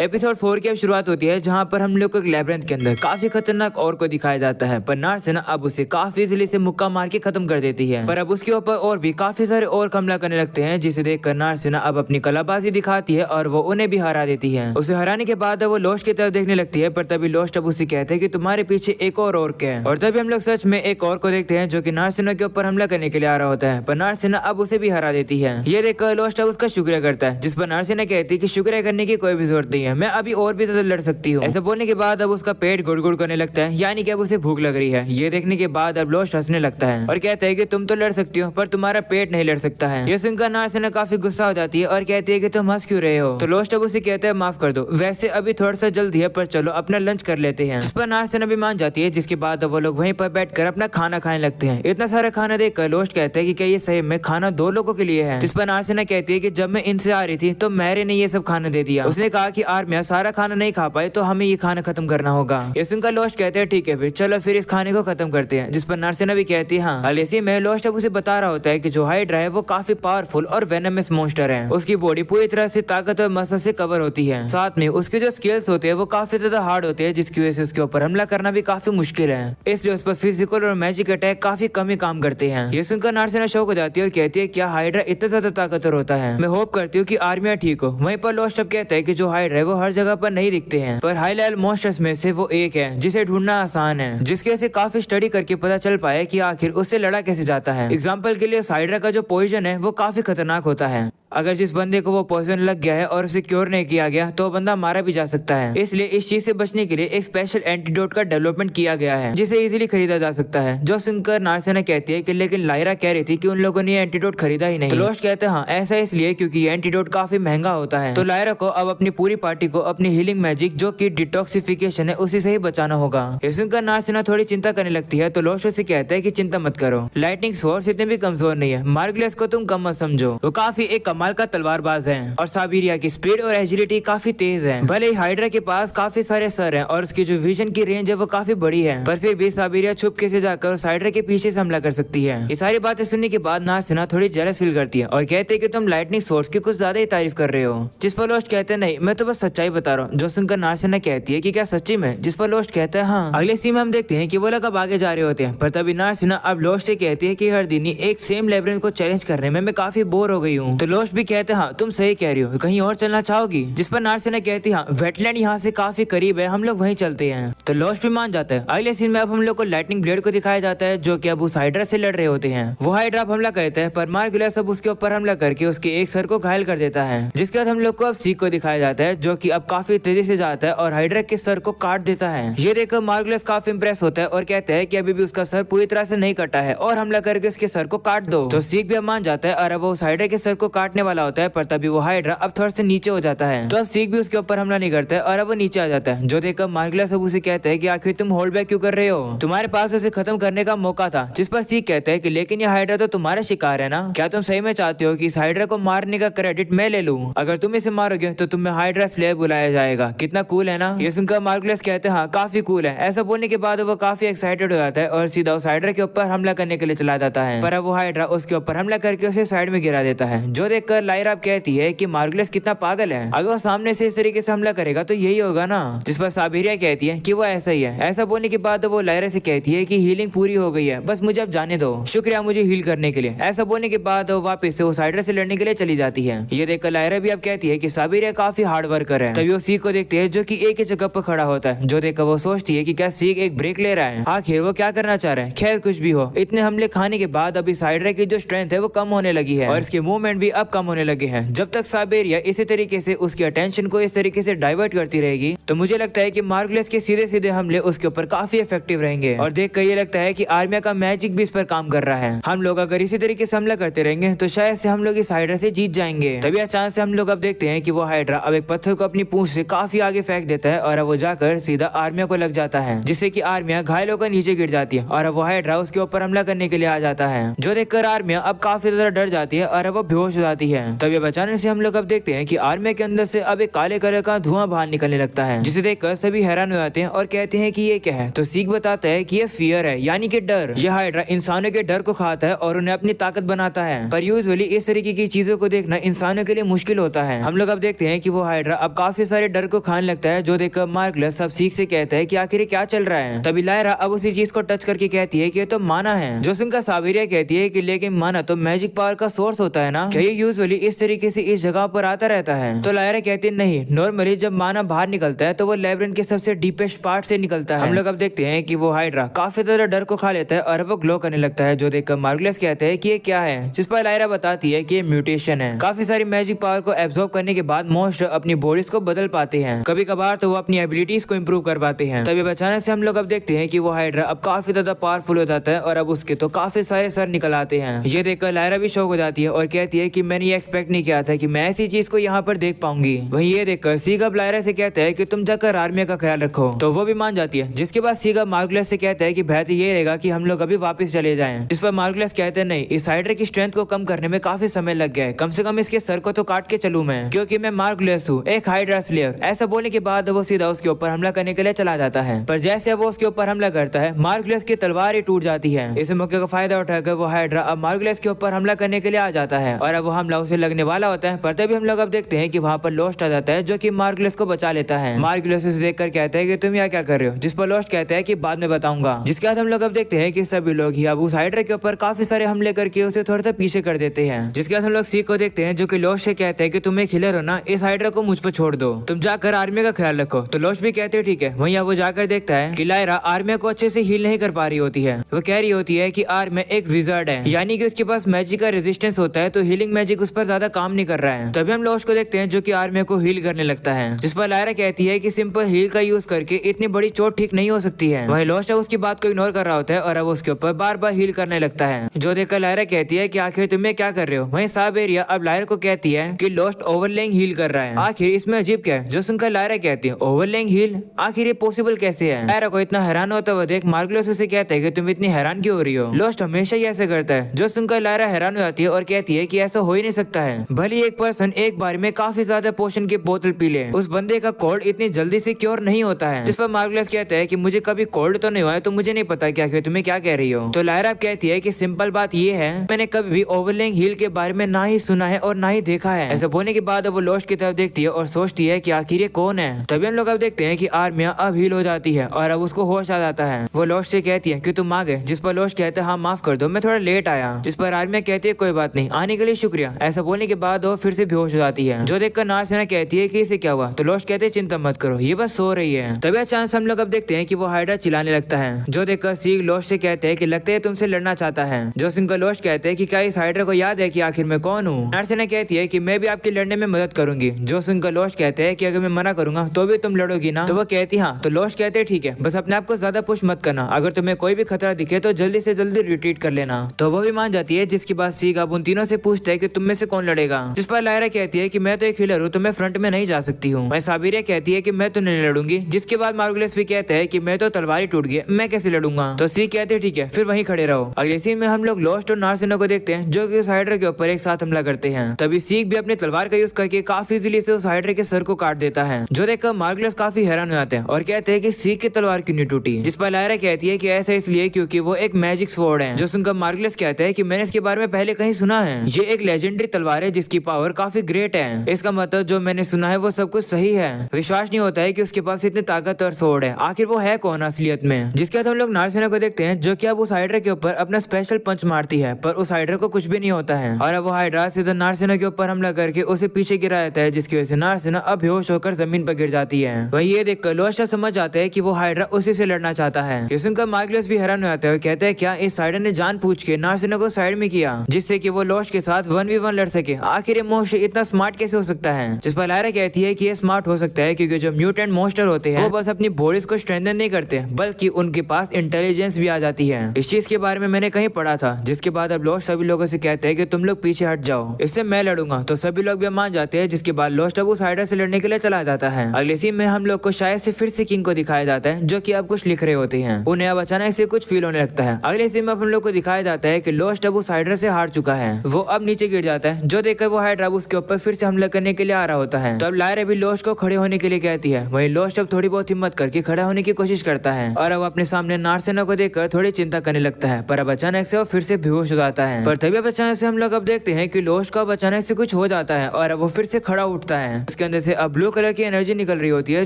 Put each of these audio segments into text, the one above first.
Episode 4 की अब शुरुआत होती है जहां पर हम लोग को एक लैब्रिंथ के अंदर काफी खतरनाक और को दिखाया जाता है, पर नारसेना अब उसे काफी इजीली से मुक्का मार के खत्म कर देती है। पर अब उसके ऊपर और भी काफी सारे और हमला करने लगते हैं, जिसे देखकर नारसेना अब अपनी कलाबाजी दिखाती है और वो उन्हें भी हरा देती है। उसे हराने के बाद वो लोस्ट की तरफ देखने लगती है, पर तभी लोस्ट अब उसे कहते हैं कि तुम्हारे पीछे एक और के है। और तभी हम लोग सच में एक और को देखते हैं जो कि नारसेना के ऊपर हमला करने के लिए आ रहा होता है, पर नारसेना अब उसे भी हरा देती है। ये देखकर लोस्ट अब उसका शुक्रिया करता है, जिस पर नारसेना कहती है कि शुक्रिया करने की कोई भी जरूरत नहीं है, मैं अभी और भी ज्यादा लड़ सकती हूँ। ऐसा बोलने के बाद अब उसका पेट गुड़ गुड़ करने लगता है, यानी कि अब उसे भूख लग रही है। ये देखने के बाद अब लोस्ट हंसने लगता है और कहता है कि तुम तो लड़ सकती हो पर तुम्हारा पेट नहीं लड़ सकता है। ये सुनकर नारसेना काफी गुस्सा हो जाती है और कहती है कि तुम हंस क्यों रहे हो। तो लोस्ट अब उसे कहता है माफ कर दो, वैसे अभी थोड़ा सा जल्दी है पर चलो अपना लंच कर लेते हैं। जिस पर नारसेना भी मान जाती है, जिसके बाद वो लोग वहीं पर बैठकर अपना खाना खाने लगते हैं। इतना सारा खाना देखकर लोस्ट कहता है कि क्या ये सही में खाना 2 लोगों के लिए है। जिस पर नारसेना कहती है कि जब मैं इनसे आ रही थी तो मैरी ने ये सब खाना दे दिया। उसने कहा कि आर्मिया सारा खाना नहीं खा पाए तो हमें ये खाना खत्म करना होगा। ये सुनकर लोस्ट कहते हैं ठीक है फिर चलो फिर इस खाने को खत्म करते हैं। जिस पर नारसेना भी कहती है हाँ। इसी में लोस्ट अब उसे बता रहा होता है कि जो हाइड्रा है वो काफी पावरफुल और वेनमस मॉन्स्टर है। उसकी बॉडी पूरी तरह से ताकत और मसल से कवर होती है, साथ में उसके जो स्किल्स होते हैं वो काफी ज्यादा हार्ड होते हैं, जिसकी वजह से उसके ऊपर हमला करना भी काफी मुश्किल है। इसलिए उस पर फिजिकल और मैजिक अटैक काफी कम ही काम करते हैं। ये सुनकर नारसेना शौक हो जाती है और कहती है क्या हाइड्रा इतना ज्यादा ताकतवर होता है, मैं होप करती हूँ कि आर्मिया ठीक हो। वहीं पर लोस्ट अब कहता है कि जो हाइड्रा है वो हर जगह पर नहीं दिखते हैं, पर हाई लेवल मॉन्स्टर्स में से वो एक है जिसे ढूंढना आसान है, जिसके से काफी स्टडी करके पता चल पाए कि आखिर उससे लड़ा कैसे जाता है। एग्जाम्पल के लिए हाइड्रा का जो पॉइजन है वो काफी खतरनाक होता है। अगर जिस बंदे को वो पॉइजन लग गया है और उसे क्योर नहीं किया गया तो बंदा मारा भी जा सकता है। इसलिए इस चीज से बचने के लिए एक स्पेशल एंटीडोट का डेवलपमेंट किया गया है, जिसे इजीली खरीदा जा सकता है। जो सुनकर नारसेना कहती है कि लेकिन लायरा कह रही थी कि उन लोगों ने एंटीडोट खरीदा ही नहीं। तो लोस्ट कहते हैं हाँ ऐसा इसलिए क्योंकि ये एंटीडोट काफी महंगा होता है। तो लायरा को अब अपनी पूरी पार्टी को अपनी हीलिंग मैजिक जो कि डिटॉक्सिफिकेशन है उसी से ही बचाना होगा। ये सुनकर नारसेना थोड़ी चिंता करने लगती है, तो लोस्ट उसे कहता है कि चिंता मत करो, लाइटनिंग सोर्स इतने भी कमजोर नहीं है, मार्गलेस को तुम कम मत समझो, वो काफी एक कमाल का तलवारबाज है और साबिरिया की स्पीड और एजिलिटी काफी तेज है। भले ही हाइड्रा के पास काफी सारे सर हैं और उसकी जो विजन की रेंज है वो काफी बड़ी है, पर फिर भी साबिरिया छुपके से जाकर उस हाइड्रा के पीछे से हमला कर सकती है। ये सारी बातें सुनने के बाद नारसेना थोड़ी जेलस फील करती है और कहते हैं कि तुम लाइटनिंग सोर्स की कुछ ज्यादा ही तारीफ कर रहे हो। जिस पर लोस्ट कहते हैं नहीं मैं तो बस सच्चाई बता रहा हूँ। जो सुनकर नारसेना कहती है कि क्या सच्ची में। जिस पर लोस्ट कहता है हाँ। अगले सीन में हम देखते हैं कि वो लोग अब आगे जा रहे होते हैं, पर तभी नारसेना अब लोस्ट से कहती है कि हर दिन ही एक सेम लेब्रिंथ को चैलेंज करने में मैं काफी बोर हो गई हूँ। तो लोस्ट भी कहते हैं हाँ तुम सही कह रही हो, कहीं और चलना चाहोगी। जिस पर नारसेना कहती है हाँ वेटलैंड यहाँ से काफी करीब है, हम लोग वहीं चलते हैं। तो लोस्ट भी मान जाता है। अगले सीन में अब हम लोग को लाइटनिंग ब्लेड को दिखाया जाता है जो कि अब उस हाइड्रा से लड़ रहे होते हैं। वो हाइड्रा हमला करता है पर मार्गुलस अब उसके ऊपर हमला करके उसके एक सर को घायल कर देता है। जिसके बाद हम लोग को अब सीक को दिखाया जाता है जो कि अब काफी तेजी से जाता है और हाइड्रा के सर को काट देता है। ये देखकर मार्गुलस काफी इंप्रेस होता है और कहता है कि अभी भी उसका सर पूरी तरह से नहीं कटा है और हमला करके उसके सर को काट दो। तो सीक भी मान जाता है और अब वो उस हाइड्रा के सर को काटने वाला होता है, पर तभी वो हाइड्रा अब थोड़ा से नीचे हो जाता है। तो अब सीक भी उसके ऊपर हमला नहीं करता है और अब वो नीचे आ जाता है। जो देखकर मार्गुलस अब उसे कहता है कि आखिर तुम होल्ड बैक क्यों कर रहे हो, तुम्हारे पास उसे खत्म करने का मौका था। जिस पर सीक कहता है कि लेकिन ये हाइड्रा तो तुम्हारा शिकार है ना, क्या तुम सही में चाहते हो कि इस हाइड्रा को मारने का क्रेडिट मैं ले लूं? अगर तुम इसे मारोगे तो तुम्हें हाइड्रा स्लेव बुलाया जाएगा। कितना कूल है ना। ये सुनकर मार्गुलस कहते हैं हाँ काफी कूल है। ऐसा बोलने के बाद वो काफी एक्साइटेड हो जाता है और सीधा उस हाइड्रा के ऊपर हमला करने के लिए चला जाता है, पर अब वो हाइड्रा उसके ऊपर हमला करके उसे साइड में गिरा देता है। जो देखकर लायरा कहती है कि मार्गुलस कितना पागल है, अगर वो सामने से इस तरीके से हमला करेगा तो यही होगा ना। जिस पर साबिरिया कहती है कि वो ऐसा ही है। ऐसा बोलने के बाद वो लायरा से कहती है कि हीलिंग पूरी हो गई है, बस मुझे अब जाने दो, शुक्रिया मुझे हील करने के लिए। ऐसा बोलने के बाद वो वापस से उस हाइड्रा से लड़ने के लिए चली जाती है। ये देखकर लायरा भी अब कहती है कि साबिरिया काफी हार्ड वर्कर है। तभी वो सीक को देखते हैं जो कि एक ही जगह पर खड़ा होता है। जो देखकर वो सोचती है कि क्या सीक एक ब्रेक ले रहा है, आखिर वो क्या करना चाह रहा है। खैर कुछ भी हो, इतने हमले खाने के बाद अभी हाइड्रा की जो स्ट्रेंथ है वो कम होने लगी है और इसके मूवमेंट भी अब कम होने लगे हैं। जब तक साबिरिया इसी तरीके से उसकी अटेंशन को इस तरीके से डाइवर्ट करती रहेगी तो मुझे लगता है कि मार्गुलस के सीधे सीधे हमले उसके ऊपर काफी इफेक्टिव रहेंगे। और देखकर ये लगता है कि आर्मिया का मैजिक भी इस पर काम कर रहा है। हम लोग अगर इसी तरीके से हमला करते रहेंगे तो शायद से हम लोग इस हाइड्रा से जीत जाएंगे। तभी अचानक से हम लोग अब देखते हैं कि वो हाइड्रा अब एक पत्थर को अपनी पूंछ से काफी आगे फेंक देता है और अब वो जाकर सीधा आर्मिया को लग जाता है, जिससे कि आर्मिया घायल होकर नीचे गिर जाती है और अब वो हाइड्रा उसके ऊपर हमला करने के लिए आ जाता है। जो देखकर आर्मिया अब काफी ज्यादा डर जाती है और अब वो बेहोश हो जाती है। तभी अचानक से हम लोग अब देखते हैं कि आर्मिया के अंदर से अब एक काले कलर का धुआं बाहर निकलने लगता है। है, जिसे देखकर सभी हैरान हो जाते हैं और कहते हैं कि ये क्या है। तो सीक बताता है कि ये फियर है, यानी कि डर। यह हाइड्रा इंसानों के डर को खाता है और उन्हें अपनी ताकत बनाता है, पर यूजुअली इस तरीके की चीजों को देखना इंसानों के लिए मुश्किल होता है। हम लोग अब देखते हैं कि वो हाइड्रा अब काफी सारे डर को खाने लगता है, जो देखकर मार्गलेस सब सीक से कहता है कि आखिर क्या चल रहा है। तभी लायरा अब उसी चीज को टच करके कहती है कि ये तो माना है, जो सुनकर साबेरिया कहती है कि लेकिन माना तो मैजिक पावर का सोर्स होता है ना, क्या ये यूजुअली इस तरीके से इस जगह पर आता रहता है। तो लायरा कहती है नहीं, नॉर्मली जब माना बाहर निकलता है तो वो लेब्रिन के सबसे डीपेस्ट पार्ट से निकलता है। हम लोग अब देखते हैं कि वो हाइड्रा काफी ज्यादा डर को खा लेता है और वो ग्लो करने लगता है, जो देखकर मार्गलेस कहते हैं कि ये क्या है, जिस पर लायरा बताती है कि ये म्यूटेशन है। काफी सारी मैजिक पावर को एब्जॉर्ब करने के बाद मोस्ट अपनी बॉडीज को बदल पाते हैं, कभी कभार तो वो अपनी एबिलिटीज को इम्प्रूव कर पाते हैं। तभी बचाने से हम लोग अब देखते हैं कि वो हाइड्रा अब काफी ज्यादा पावरफुल हो जाता है और अब उसके तो काफी सारे सर निकल आते हैं। ये देखकर लायरा भी शॉक हो जाती है और कहती है कि मैंने ये एक्सपेक्ट नहीं किया था कि मैं ऐसी चीज को यहाँ पर देख पाऊंगी। वहीं ये देखकर सीग अब लायरा से कहता है कि तुम जाकर आर्मी का ख्याल रखो, तो वो भी मान जाती है। जिसके बाद सीग अब मार्गलेस से कहता है कि बेहतर ये रहेगा कि हम लोग अभी वापस चले जाएं। इस पर मार्गलेस कहते हैं नहीं, इस हाइड्रा की स्ट्रेंथ को कम करने में काफी समय लग गया है, कम से कम इसके सर को तो काट के चलूं मैं, क्योंकि मैं मार्गलेस हूँ, एक हाइड्रा स्लेयर। ऐसा बोलने के बाद वो सीधा उसके ऊपर हमला करने के लिए चला जाता है, पर जैसे वो उसके ऊपर हमला करता है मार्गलेस की तलवार ही टूट जाती है। इस मौके का फायदा उठाकर वो हाइड्रा अब मार्गलेस के ऊपर हमला करने के लिए आ जाता है और अब वो हमला उसे लगने वाला होता है, पर तभी हम लोग अब देखते हैं कि वहाँ पर लोस्ट आ जाता है, जो कि मार्गलेस को बचा लेता है। मार्गलेस उसे देखकर कहता है कि तुम यहाँ क्या कर रहे हो, जिस पर लोस्ट कहता है कि बाद में बताऊंगा। जिसके बाद हम लोग अब देखते हैं कि सभी लोग ही अब उस हाइड्रा के ऊपर काफी सारे हमले करके उसे थोड़ा सा पीछे कर देते हैं। जिसके बाद हम लोग सीक को देखते हैं, जो कि लोस्ट से कहते हैं कि तुम एक हिलर हो ना, इस हाइड्रा को मुझ पर छोड़ दो, तुम जाकर आर्मी का ख्याल रखो। तो लोस्ट भी कहते हैं ठीक है। वहीं वो जाकर देखता है कि लायरा आर्मी को अच्छे से हील नहीं कर पा रही होती है। वो कह रही होती है कि आर्मी एक विजर्ड है, यानी कि उसके पास मैजिक का रेजिस्टेंस होता है, तो हीलिंग मैजिक उस पर ज्यादा काम नहीं कर रहा है। तभी हम लोस्ट को देखते हैं, जो कि आर्मी को हील करने लगता है, जिस पर लायरा कहती है कि सिंपल हील का यूज करके इतनी बड़ी चोट ठीक नहीं हो सकती है। वहीं लोस्ट उसकी बात को इग्नोर कर रहा होता है और अब उसके ऊपर बार बार हील करने लगता है, जो देखकर लायरा कहती है कि आखिर तुम्हें क्या कर रहे हो। वहीं साबेरिया अब लायरा को कहती है कि लोस्ट ओवरलेइंग हील कर रहा है, आखिर इसमें अजीब क्या है। जो सुनकर लायरा कहती है ओवरलेइंग हील, आखिर ये पॉसिबल कैसे है। लायरा को इतना हैरान होता हुआ देख मार्गलेस उसे कहता है कि तुम इतनी हैरान क्यों हो रही हो, लोस्ट हमेशा ही ऐसा करता है। जो सुनकर लायरा हैरान हो जाती है और कहती है कि ऐसा हो ही नहीं सकता है, भले एक पर्सन एक बार में काफी ज्यादा पोशन की बोतल पी ले, उस बंदे का कोल्ड इतनी जल्दी से क्योर नहीं होता है। जिस पर मार्गलेस कहता है कि मुझे कभी कोल्ड तो नहीं हुआ है, तो मुझे नहीं पता क्या तुम्हें क्या कह रही हो। तो लायरा कहती है कि सिंपल बात ये है, मैंने कभी भी ओवरलेइंग हील के बारे में ना ही सुना है और ना ही देखा है। ऐसा बोलने के बाद वो लोस्ट की तरफ देखती है और सोचती है कि आखिर ये कौन है। तभी हम लोग अब देखते हैं कि आर्मिया अब हील हो जाती है और अब उसको होश आ जाता है। वो लोस्ट से कहती है कि तुम आ गए, जिस पर लोस्ट कहते हैं हाँ माफ कर दो, मैं थोड़ा लेट आया। जिस पर आर्मिया कहती है कोई बात नहीं, आने के लिए शुक्रिया। ऐसा बोलने के बाद वो फिर से बेहोश हो जाती है, जो देखकर नार्सिना कहती है कि इसे क्या हुआ। तो लोस्ट कहते हैं चिंता मत करो, ये बस सो रही है। तभी अचानक हम लोग अब देखते हैं कि वो हाइड्रा चिल्लाने लगता है, जो देखकर सीग लोस्ट से कहते हैं कि लगता है तुमसे लड़ना चाहता है। जो सुनकर लोस्ट कहते हैं कि क्या इस हाइड्रा को याद है कि आखिर मैं कौन हूँ। नार्सिना कहती है कि मैं भी आपकी लड़ने में मदद करूंगी। जो सुनकर लोस्ट कहते हैं कि अगर मैं मना करूंगा तो भी तुम लड़ोगी ना। तो वो कहती हाँ। तो लोस्ट कहते हैं ठीक है, बस अपने आप को ज्यादा पुश मत करना, अगर तुम्हें कोई भी खतरा दिखे तो जल्दी से जल्दी रिट्रीट कर लेना। तो वो भी मान जाती है। जिसके बाद सीग अब उन तीनों से पूछता है कि तुम में से कौन लड़ेगा। जिस पर लायरा कहती है कि मैं तो एक हीलर हूँ, तो मैं फ्रंट में नहीं जा सकती हूँ। मैं साबेरिया कहती है कि मैं तो नहीं लड़ूंगी। जिसके बाद मार्गलेस भी कहता है कि मैं तो तलवार ही टूट गई, मैं कैसे लड़ूंगा। तो सीग कहते हैं ठीक है, फिर वहीं खड़े रहो। अगले सीन में हम लोग लोस्ट और नार्सिना को देखते हैं, जो कि उस हाइड्रा के ऊपर एक साथ हमला करते हैं। तभी सीग भी अपनी तलवार का यूज करके काफी इजीली से उस हाइड्रा के सर को काट देता है, जो देखकर मार्गलेस काफी हैरान हो जाते हैं और कहते हैं कि सीग की तलवार क्यों नहीं टूटी। जिस पर लायरा कहती है कि ऐसा इसलिए क्योंकि वो एक मैजिक स्वॉर्ड है। जो सुनकर मार्गलेस कहता है कि मैंने इसके बारे में पहले कहीं सुना है, ये एक लेजेंडरी तलवार है जिसकी पावर काफी ग्रेट है। इसका मतलब जो मैंने सुना है वो सब कुछ सही है। विश्वास नहीं होता है कि उसके पास इतनी ताकत और स्वॉर्ड है, आखिर वो है कौन असलियत में। जिसके बाद हम लोग नार्सिना को देखते हैं, जो कि अब उस हाइड्रा के ऊपर अपना स्पेशल पंच मारती है, पर उस हाइड्रा को कुछ भी नहीं होता है और अब वो हाइड्रा सीधा नार्सिना के ऊपर हमला करके उसे पीछे गिरा देता है, जिसकी वजह से नार्सिना अब बेहोश होकर जमीन पर गिर जाती है। वही ये देखकर लोस्ट समझ आता है कि वो हाइड्रा उसी से लड़ना चाहता है। ये सुनकर मार्गलेस भी हैरान हो जाता है, कहता है क्या इस हाइड्रा ने जान पूछ के नार्सिना को साइड में किया जिससे कि वो लोस्ट के साथ 1v1 लड़ सके। आखिर ये मोस्ट इतना स्मार्ट कैसे हो सकता है। जिस पर लायरा कहती है कि ये स्मार्ट हो सकता है क्योंकि जो म्यूटेंट मॉन्स्टर होते हैं वो बस अपनी बॉडीज को स्ट्रेंथन नहीं करते, बल्कि उनके पास इंटेलिजेंस भी आ जाती है। इस चीज के बारे में मैंने कहीं पढ़ा था। जिसके बाद अब लोस्ट सभी लोगों से कहते हैं कि तुम लोग पीछे हट जाओ, इससे मैं लड़ूंगा। तो सभी लोग भी मान जाते हैं। जिसके बाद लोस्ट अब उस हाइड्रा से लड़ने के लिए चला जाता है। अगले सीन में हम लोग को शायद से फिर से किंग को दिखाया जाता है, जो कि अब कुछ लिख रहे होते हैं। उन्हें अब अचानक से कुछ फील होने लगता है। अगले सीन में हम लोग को दिखाया जाता है कि लोस्ट अब उस हाइड्रा से हार चुका है, वो अब नीचे गिर जाता है, जो देखकर वो हाइड्रा उसके ऊपर फिर से हमला करने के लिए आ रहा होता है। तो अब लायरा भी लोस्ट को खड़े होने के लिए कहती है। वहीं लोस्ट अब थोड़ी बहुत हिम्मत करके खड़ा होने की कोशिश करता है और अब अपने सामने नारसेना को देखकर थोड़ी चिंता करने लगता है, पर अब अचानक से वो फिर से बेहोश हो जाता है। पर तभी अब अचानक से हम लोग अब देखते हैं कि लोस्ट को अब अचानक से कुछ हो जाता है और अब वो फिर से खड़ा उठता है। उसके अंदर से अब ब्लू कलर की एनर्जी निकल रही होती है,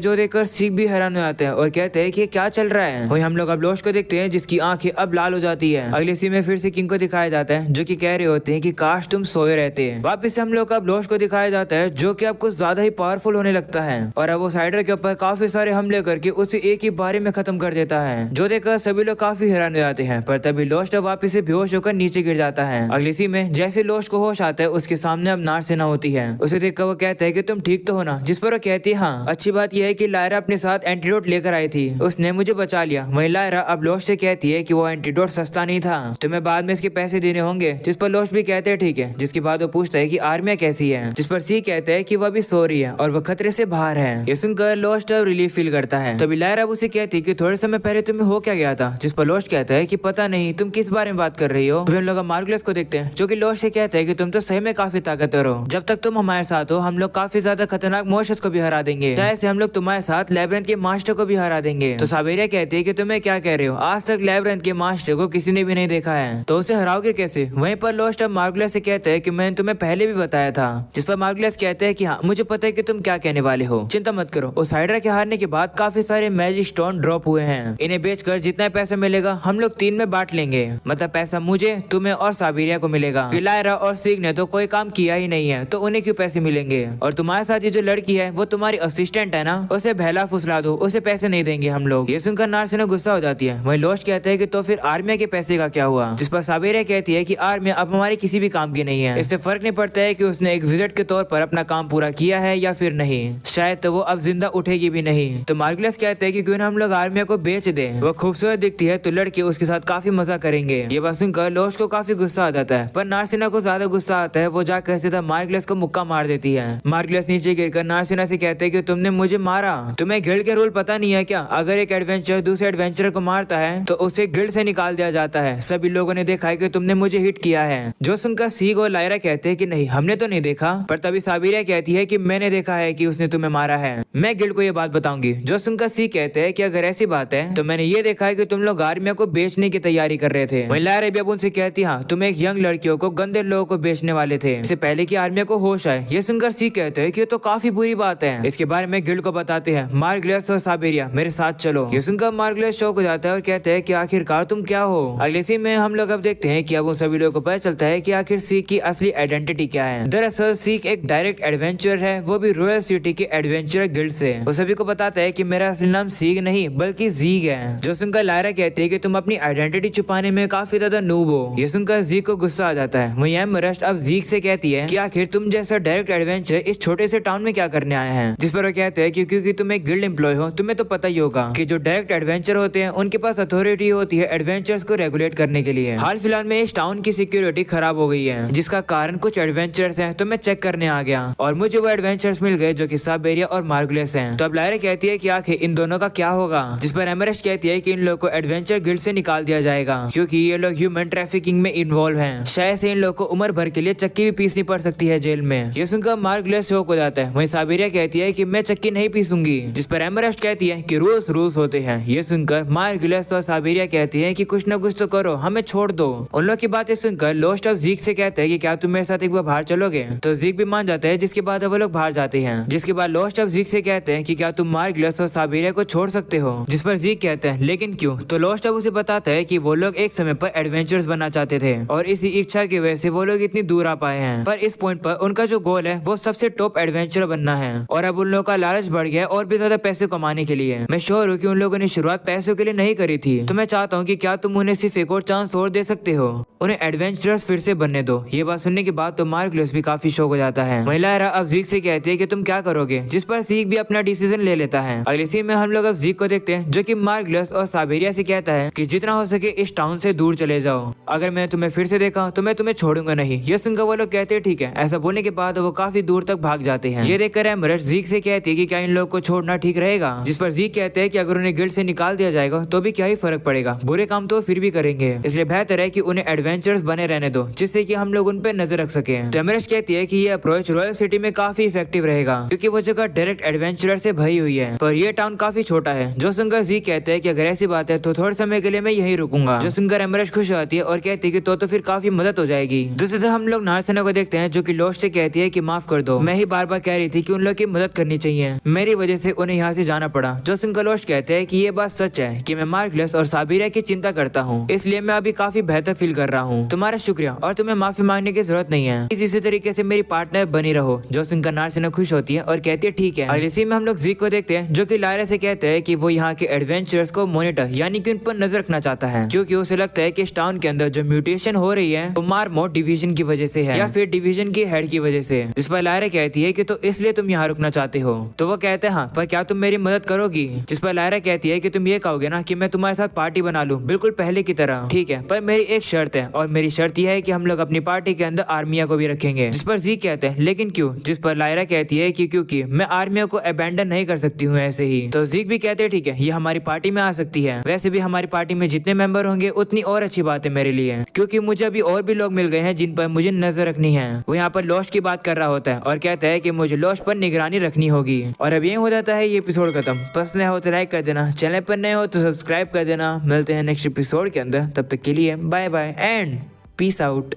जो देखकर सीख भी हैरान हो जाते हैं और कहते हैं कि क्या चल रहा है। वहीं हम लोग अब लोस्ट को देखते हैं जिसकी आंखें अब लाल हो जाती है। अगले सीन में फिर से किंग को दिखाया जाता है जो कि कह रहे होते हैं कि काश तुम सोए रहते। वापस से हम लोग अब लोस्ट को दिखाया जाता है जो कि अब कुछ ज्यादा ही पावरफुल होने लगता है और अब वो साइडर के ऊपर काफी सारे हमले करके उसे एक ही बारे में खत्म कर देता है, जो देखकर सभी लोग काफी हैरान हो जाते हैं। पर तभी लोस्ट अब वापस से बेहोश होकर नीचे गिर जाता है। अगली सीन में जैसे लोस्ट को होश आता है उसके सामने अब नारसेना होती है। उसे देखकर वो कहता है कि तुम ठीक तो हो ना, जिस पर वो कहती है हाँ। अच्छी बात यह है कि लायरा अपने साथ एंटीडोट लेकर आई थी, उसने मुझे बचा लिया। वहीं लायरा अब लोस्ट से कहती है कि वो एंटीडोट सस्ता नहीं था, तुम्हें बाद में इसके पैसे देने होंगे, जिस पर लोस्ट भी कहते हैं ठीक है। जिसके बाद वो पूछता है कि आर्मिया कैसी है, जिस पर सी कहता है कि वह भी सो रही है और वह खतरे से बाहर है। ये सुनकर लोस्ट अब रिलीफ फील करता है। तभी लायरा उसे कहती है कि थोड़े समय पहले तुम्हें हो क्या गया था, जिस पर लोस्ट कहता है कि पता नहीं, तुम किस बारे में बात कर रही हो। हम लोग मार्गलेस को देखते हैं जो कि लोस्ट से कहता है कि तुम तो सही में काफी ताकतवर हो, जब तक तुम हमारे साथ हो हम लोग काफी ज्यादा खतरनाक मोशस को भी हरा देंगे, चाहे से हम लोग तुम्हारे साथ लैब्रिंथ के मास्टर को भी हरा देंगे। तो साबेरिया कहती है कि तुम्हें क्या कह रहे हो, आज तक लैब्रिंथ के मास्टर को किसी ने भी नहीं देखा है, तो उसे हराओगे कैसे। वहीं पर लोस्ट अब मार्गलेस से कहता है कि मैंने तुम्हें पहले भी बताया था, जिस पर मार्गलेस कहते हैं कि हाँ मुझे पता है कि तुम क्या कहने वाले हो, चिंता मत करो। उस हाइड्रा के हारने के बाद काफी सारे मैजिक स्टोन ड्रॉप हुए हैं, इन्हें बेचकर जितना पैसा मिलेगा हम लोग 3 में बांट लेंगे, मतलब पैसा मुझे, तुम्हें और साबेरिया को मिलेगा। लायरा और सिग ने तो कोई काम किया ही नहीं है, तो उन्हें क्यों पैसे मिलेंगे। और तुम्हारे साथ ये जो लड़की है वो तुम्हारी असिस्टेंट है ना, उसे बहला फुसला दो, उसे पैसे नहीं देंगे हम लोग। ये सुनकर नारसेना गुस्सा हो जाती है। वहीं लोस्ट कहते हैं कि तो फिर आर्मिया के पैसे का क्या हुआ, जिस पर साबेरिया कहती है कि आर्मिया अब हमारी किसी भी काम की नहीं है, इससे फर्क नहीं पड़ता है कि उसने एक विजिट के तौर पर अपना काम पूरा किया है या फिर नहीं, शायद तो वो अब जिंदा उठेगी भी नहीं। तो मार्गलेस कहते हैं कि क्यों ना हम लोग आर्मिया को बेच दे, वो खूबसूरत दिखती है तो लड़के उसके साथ काफी मजा करेंगे। ये बात सुनकर लोस्ट को काफी गुस्सा आ जाता है, पर नारसेना को ज्यादा गुस्सा आता है, वो जाकर सीधा मार्गलेस को मुक्का मार देती है। मार्गलेस नीचे गिरकर नारसेना से कहते हैं कि तुमने मुझे मारा, तुम्हें गिल्ड के रूल पता नहीं है क्या, अगर एक एडवेंचर दूसरे एडवेंचर को मारता है तो उसे गिल्ड से निकाल दिया जाता है, सभी लोगों ने देखा है कि तुमने मुझे हिट किया है। जो सुनकर सीग और लायरा कहते हैं कि नहीं हमने तो नहीं देखा, पर तभी साबेरिया कहती है कि मैंने देखा है कि उसने तुम्हें मारा है, मैं गिल्ड को ये बात बताऊंगी। जो सुनकर सीग कहते हैं कि अगर ऐसी बात है तो मैंने ये देखा है कि तुम लोग आर्मिया को बेचने की तैयारी कर रहे थे। वहीं लायरा भी अब उनसे कहती हाँ तुम एक यंग लड़कियों को गंदे लोगों को बेचने वाले थे, इससे पहले कि आर्मिया को होश आए। ये सुनकर सीग कहते हैं कि ये तो काफी बुरी बात है, इसके बारे में गिल्ड को बताते हैं। मार्गलेस और साबेरिया मेरे साथ चलो। ये सुनकर मार्गलेस शौक हो जाता है और कहते हैं कि आखिरकार तुम क्या हो। अगले सीन में हम लोग अब देखते हैं कि अब उन सभी लोगों को पता चलता है कि आखिर सीग की असली आइडेंटिटी क्या है। दरअसल सीग एक डायरेक्ट एडवेंचर है, वो भी रॉयल सिटी के एडवेंचर गिल्ड से। वो सभी को बताता है कि मेरा असली नाम सीग नहीं बल्कि जीग है। जो सुनकर लायरा कहती है कि तुम अपनी आइडेंटिटी छुपाने में काफी ज्यादा नूब हो। ये सुनकर जीग को गुस्सा आ जाता है। वहीं एमरस्ट अब जीग से कहती है कि आखिर तुम जैसा डायरेक्ट एडवेंचर इस छोटे से टाउन में क्या करने आए हैं, जिस पर वो कहते हैं कि क्योंकि तुम एक गिल्ड एम्प्लॉय हो, तुम्हें तो पता ही होगा कि जो डायरेक्ट एडवेंचर होते हैं उनके पास अथॉरिटी होती है एडवेंचर्स को रेगुलेट करने के लिए। हाल फिलहाल में इस टाउन की सिक्योरिटी खराब हो गई है, जिसका कारण कुछ एडवेंचर्स हैं, तो मैं चेक करने आ गया और मुझे वो एडवेंचर्स मिल गए जो कि साबेरिया और मार्गलेस हैं। तो अब लायरा कहती है कि आखिर इन दोनों का क्या होगा, जिस पर एमरस्ट कहती है कि इन लोगों को एडवेंचर गिल्ड से निकाल दिया जाएगा क्योंकि ये लोग ह्यूमन ट्रैफिकिंग में इन्वॉल्व हैं, शायद से इन लोगों को उम्र भर के लिए चक्की भी पीसनी पड़ सकती है जेल में। ये सुनकर मार्गलेस शौक हो जाता है। वहीं साबेरिया कहती है कि मैं चक्की नहीं पीसूंगी, जिस पर एमरस्ट कहती है कि रूल्स रूल्स होते हैं। ये सुनकर मार्गलेस और साबेरिया कहती है कि कुछ न कुछ तो करो, हमें छोड़ दो। उन लोग की बातें सुनकर लोस्ट अब जीग से कहते हैं कि क्या तुम मेरे साथ एक बार बाहर चलोगे, तो जीग भी मान जाते हैं, जिसके बाद वो लोग बाहर जाते हैं। जिसके बाद लोस्ट अब जीग से कहते हैं कि क्या तुम मार्गलेस और साबेरिया को छोड़ सकते हो, जिस पर जीग कहते हैं लेकिन क्यों। तो लोस्ट अब उसे बताता है कि वो लोग एक समय पर एडवेंचर्स बनना चाहते थे और इसी इच्छा की वजह से वो लोग इतनी दूर आ पाए हैं, पर इस पॉइंट पर उनका जो गोल है वो सबसे टॉप एडवेंचर बनना है और अब उन लोगों का लालच बढ़ गया और भी ज्यादा पैसे कमाने के लिए। मैं श्योर हूँ कि उन लोगों ने शुरुआत पैसों के लिए नहीं करी थी, तो मैं चाहता हूँ कि क्या तुम उन्हें सिर्फ एक और चांस और दे सकते हो, उन्हें एडवेंचरस फिर से बनने दो। ये बात सुनने के बाद तो मार्गलेस भी काफी शौक हो जाता है। लायरा अब जीग से कहती है कि तुम क्या करोगे, जिस पर जीग भी अपना डिसीजन ले लेता है। अगले सीन में हम लोग अब जीग को देखते हैं जो कि मार्गलेस और साबेरिया से कहता है कि जितना हो सके इस टाउन से दूर चले जाओ अगर मैं तुम्हें फिर से देखा तो मैं तुम्हें छोड़ूंगा नहीं। ये सुनकर वो लोग कहते हैं ठीक है। ऐसा बोलने के बाद वो काफी दूर तक भाग जाते हैं। ये देखकर एमरल्ड जीक से कहती है कि क्या इन लोगों को छोड़ना ठीक रहेगा, जिस पर जीक कहते हैं कि अगर उन्हें गिल्ड से निकाल दिया जाएगा तो भी क्या ही फर्क पड़ेगा, बुरे काम तो फिर भी करेंगे, इसलिए बेहतर है कि उन्हें एडवेंचर्स बने रहने दो जिससे कि हम लोग उन पे नजर रख सके। तो एमरल्ड कहती है कि ये अप्रोच रॉयल सिटी में काफी इफेक्टिव रहेगा क्योंकि वो जगह डायरेक्ट एडवेंचरर से भरी हुई है, पर ये टाउन काफी छोटा है। जो सुनकर जीक कहते हैं कि अगर ऐसी बात है तो थोड़े समय के लिए मैं यहीं रुकूंगा। जो सुनकर एमरल्ड खुश होती है और कहती है कि तो फिर काफी मदद हो जाएगी। दूसरी तरफ हम लोग नारसेना को देखते हैं जो कि लोस्ट से कहती है कि माफ कर दो, मैं ही बार बार कह रही थी कि उन लोग की मदद करनी चाहिए, मेरी वजह से उन्हें यहाँ से जाना पड़ा। जो सुनकर लोस्ट कहते हैं कि ये बात सच है कि मैं मार्कलेस और साबिरा की चिंता करता हूँ, इसलिए मैं अभी काफी बेहतर फील कर रहा हूँ। तुम्हारा शुक्रिया और तुम्हें माफी मांगने की जरूरत नहीं है, इसी तरीके से मेरी पार्टनर बनी रहो। जो सुनकर नारसेना खुश होती है और कहती है ठीक है। अगले सीन में हम लोग जीक को देखते हैं जो कि लायरा से कहते हैं कि वो यहाँ के एडवेंचरर्स को मॉनिटर यानी कि उन पर नजर रखना चाहता है, क्योंकि उसे लगता है कि इस टाउन के अंदर जो म्यूटेशन हो रही है वो मारमोट डिवीजन की वजह से है या फिर डिवीजन की हेड की वजह से। जिस पर लायरा कहती है कि तो इसलिए तुम यहाँ रुकना चाहते हो। तो वो कहते हैं हाँ, पर क्या तुम मेरी मदद करोगी। जिस पर लायरा कहती है कि तुम ये कहोगे ना कि मैं तुम्हारे साथ पार्टी बना लूं बिल्कुल पहले की तरह, ठीक है, पर मेरी एक शर्त है और मेरी शर्त यह है कि हम लोग अपनी पार्टी के अंदर आर्मिया को भी रखेंगे। जिस पर जीक कहते हैं लेकिन क्यों। जिस पर लायरा कहती है कि क्योंकि मैं आर्मिया को अबैंडन नहीं कर सकती हूँ ऐसे ही। तो जीक भी कहते हैं ठीक है, ये हमारी पार्टी में आ सकती है। वैसे भी हमारी पार्टी में जितने मेंबर होंगे उतनी और अच्छी बात है मेरे लिए, क्योंकि मुझे अभी और भी लोग मिल गए हैं जिन पर मुझे नजर रखनी है। वो यहाँ पर लॉस्ट की बात कर रहा होता है और कहता है कि मुझे लॉस्ट पर निगरानी रखनी होगी। और अब यही हो जाता है ये एपिसोड खत्म। पसंद हो तो लाइक कर देना, चैनल पर नए हो तो सब्सक्राइब कर देना। मिलते हैं नेक्स्ट एपिसोड के अंदर, तब तक के लिए bye bye and peace out.